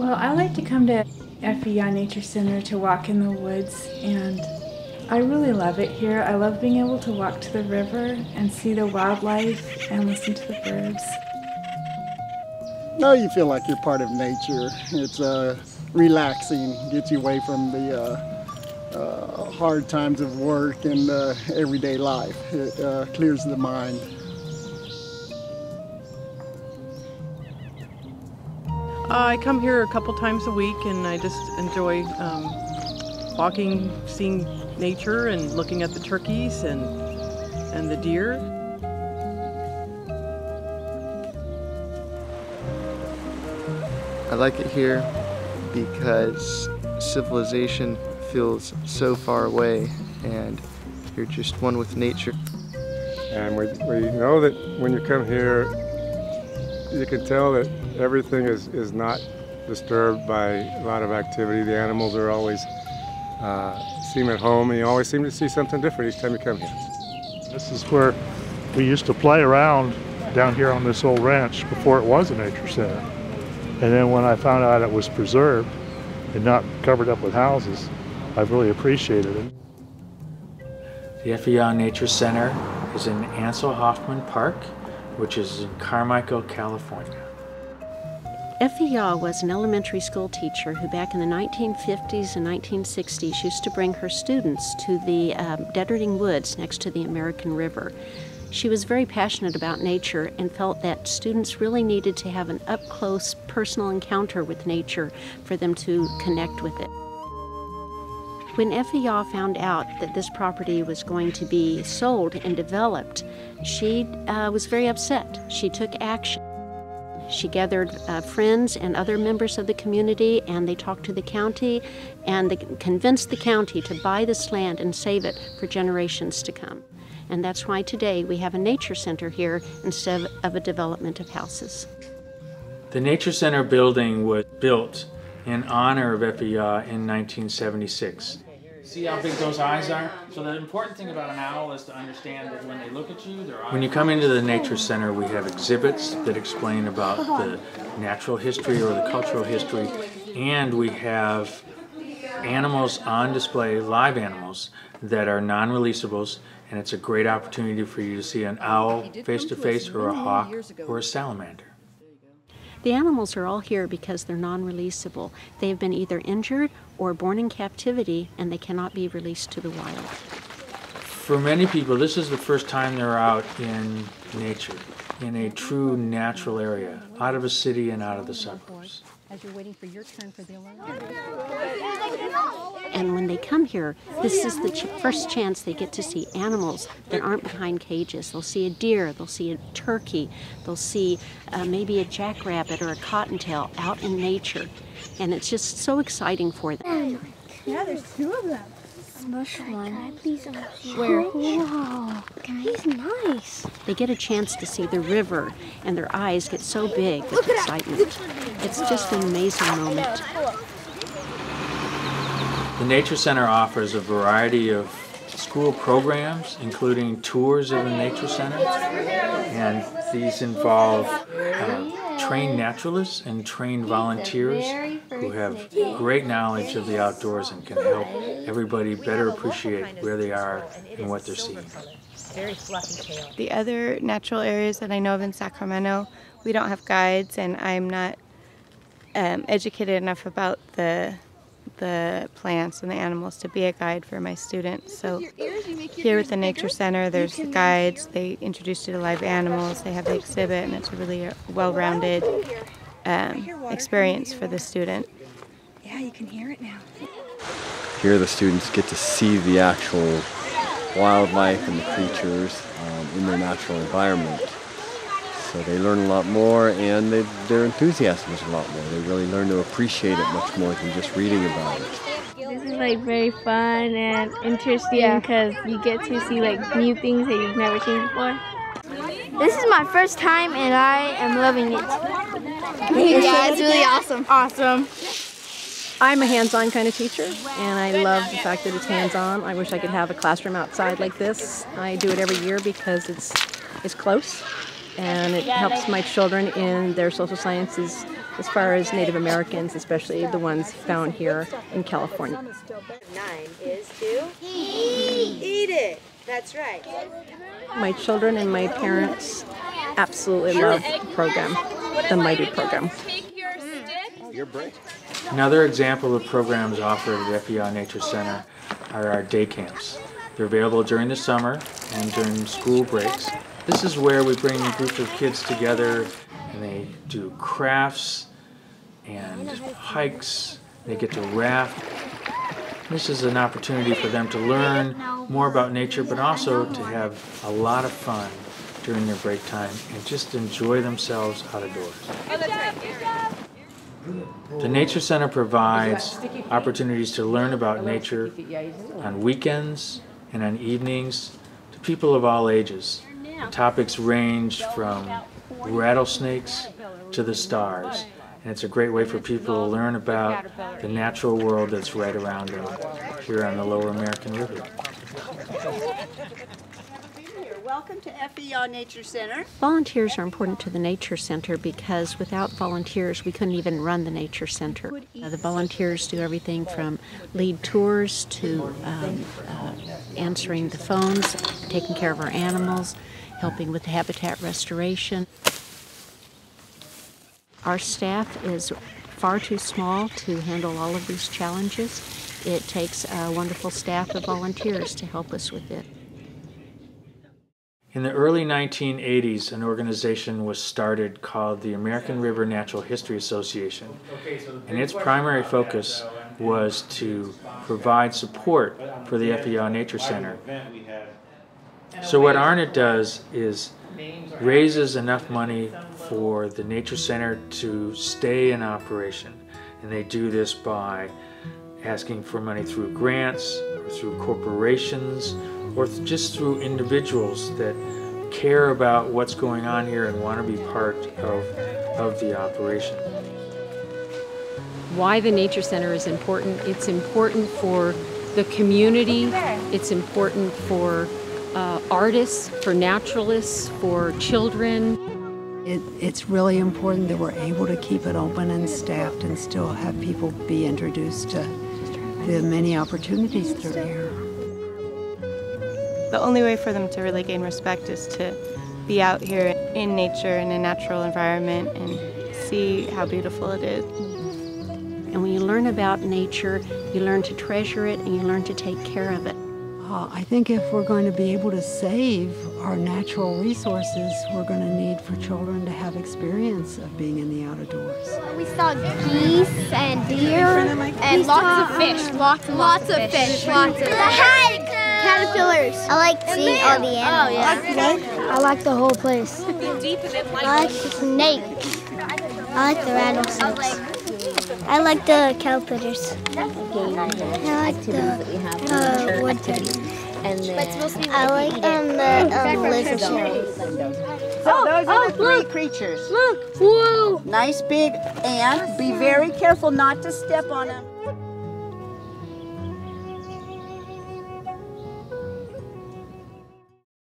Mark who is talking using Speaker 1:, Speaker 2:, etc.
Speaker 1: Well, I like to come to Effie Yeaw Nature Center to walk in the woods, and I really love it here. I love being able to walk to the river and see the wildlife and listen to the birds.
Speaker 2: No, you feel like you're part of nature. It's relaxing, gets you away from the hard times of work and everyday life. It clears the mind.
Speaker 3: I come here a couple times a week and I just enjoy walking, seeing nature and looking at the turkeys and the deer.
Speaker 4: I like it here because civilization feels so far away and you're just one with nature.
Speaker 5: And we know that when you come here, you can tell that everything is not disturbed by a lot of activity. The animals are always seem at home, and you always seem to see something different each time you come here.
Speaker 6: This is where we used to play around down here on this old ranch before it was a nature center. And then when I found out it was preserved and not covered up with houses, I've really appreciated it.
Speaker 7: The Effie Yeaw Nature Center is in Ansel Hoffman Park, which is in Carmichael, California.
Speaker 8: Effie Yeaw was an elementary school teacher who back in the 1950s and 1960s used to bring her students to the Deaderding Woods next to the American River. She was very passionate about nature and felt that students really needed to have an up-close personal encounter with nature for them to connect with it. When Effie Yeaw found out that this property was going to be sold and developed, she was very upset. She took action. She gathered friends and other members of the community, and they talked to the county, and they convinced the county to buy this land and save it for generations to come. And that's why today we have a nature center here instead of a development of houses.
Speaker 7: The Nature Center building was built in honor of Effie Yeaw in 1976. See how big those eyes are? So the important thing about an owl is to understand that when they look at you, their eyes... When you come into the Nature Center, we have exhibits that explain about the natural history or the cultural history, and we have animals on display, live animals, that are non-releasables, and it's a great opportunity for you to see an owl face-to-face or a hawk or a salamander.
Speaker 8: The animals are all here because they're non-releasable. They have been either injured or born in captivity, and they cannot be released to the wild.
Speaker 7: For many people, this is the first time they're out in nature, in a true natural area, out of a city and out of the suburbs.
Speaker 9: As you're waiting for your turn for the alarm.
Speaker 8: And when they come here, this is the first chance they get to see animals that aren't behind cages. They'll see a deer, they'll see a turkey, they'll see maybe a jackrabbit or a cottontail out in nature. And it's just so exciting for them.
Speaker 9: Yeah, there's two of them.
Speaker 10: Bush one. Can I please
Speaker 9: Where?
Speaker 10: Whoa, he's nice.
Speaker 8: They get a chance to see the river, and their eyes get so big with excitement. It's just an amazing moment.
Speaker 7: The Nature Center offers a variety of school programs, including tours of the Nature Center, and these involve trained naturalists and trained volunteers who have great knowledge of the outdoors and can help everybody better appreciate where they are and what they're seeing.
Speaker 9: Very fluffy tail.
Speaker 11: The other natural areas that I know of in Sacramento, we don't have guides, and I'm not educated enough about the plants and the animals to be a guide for my students. So here with the Nature Center, there's the guides. They introduce you to live animals. They have the exhibit, and it's really a well-rounded experience for the student.
Speaker 9: Yeah, you can hear it now.
Speaker 12: Here the students get to see the actual wildlife and the creatures in their natural environment. So they learn a lot more, and their enthusiasm is a lot more. They really learn to appreciate it much more than just reading about it.
Speaker 10: This is like very fun and interesting because you get to see like new things that you've never seen before. This is my first time and I am loving it.
Speaker 9: Yeah, it's really awesome.
Speaker 13: Awesome. I'm a hands-on kind of teacher, and I love the fact that it's hands-on. I wish I could have a classroom outside like this. I do it every year because it's close, and it helps my children in their social sciences as far as Native Americans, especially the ones found here in California.
Speaker 14: 9 is to eat it. That's right.
Speaker 13: My children and my parents absolutely love the program, the Mighty program.
Speaker 7: Another example of programs offered at Effie Yeaw Nature Center are our day camps. They're available during the summer and during school breaks. This is where we bring a group of kids together and they do crafts and hikes. They get to raft. This is an opportunity for them to learn more about nature, but also to have a lot of fun during their break time and just enjoy themselves out of doors. The Nature Center provides opportunities to learn about nature on weekends and on evenings to people of all ages. The topics range from rattlesnakes to the stars, and it's a great way for people to learn about the natural world that's right around them here on the Lower American River.
Speaker 14: Welcome to Effie Yeaw Nature Center.
Speaker 8: Volunteers are important to the Nature Center because without volunteers we couldn't even run the Nature Center. The volunteers do everything from lead tours to answering the phones, taking care of our animals, helping with the habitat restoration. Our staff is far too small to handle all of these challenges. It takes a wonderful staff of volunteers to help us with it.
Speaker 7: In the early 1980s, an organization was started called the American River Natural History Association, and its primary focus was to provide support for the Effie Yeaw Nature Center. So what ARNA does is raises enough money for the Nature Center to stay in operation, and they do this by asking for money through grants or through corporations or just through individuals that care about what's going on here and want to be part of the operation.
Speaker 13: Why the Nature Center is important? It's important for the community, it's important for artists, for naturalists, for children.
Speaker 15: It's really important that we're able to keep it open and staffed and still have people be introduced to the many opportunities that are here.
Speaker 11: The only way for them to really gain respect is to be out here in nature, in a natural environment, and see how beautiful it is.
Speaker 8: And when you learn about nature, you learn to treasure it and you learn to take care of it.
Speaker 15: I think if we're going to be able to save our natural resources, we're going to need for children to have experience of being in the outdoors.
Speaker 10: We saw geese and deer and lots of fish. Lots of fish. Caterpillars. I like seeing all the animals. I like the whole place. I like the snakes. I like the rattlesnakes. I like the caterpillars. I like the woodpeckers. I like the lizards.
Speaker 14: So those are the three creatures.
Speaker 10: Look! Whoa!
Speaker 14: Nice big ant. Be very careful not to step on them.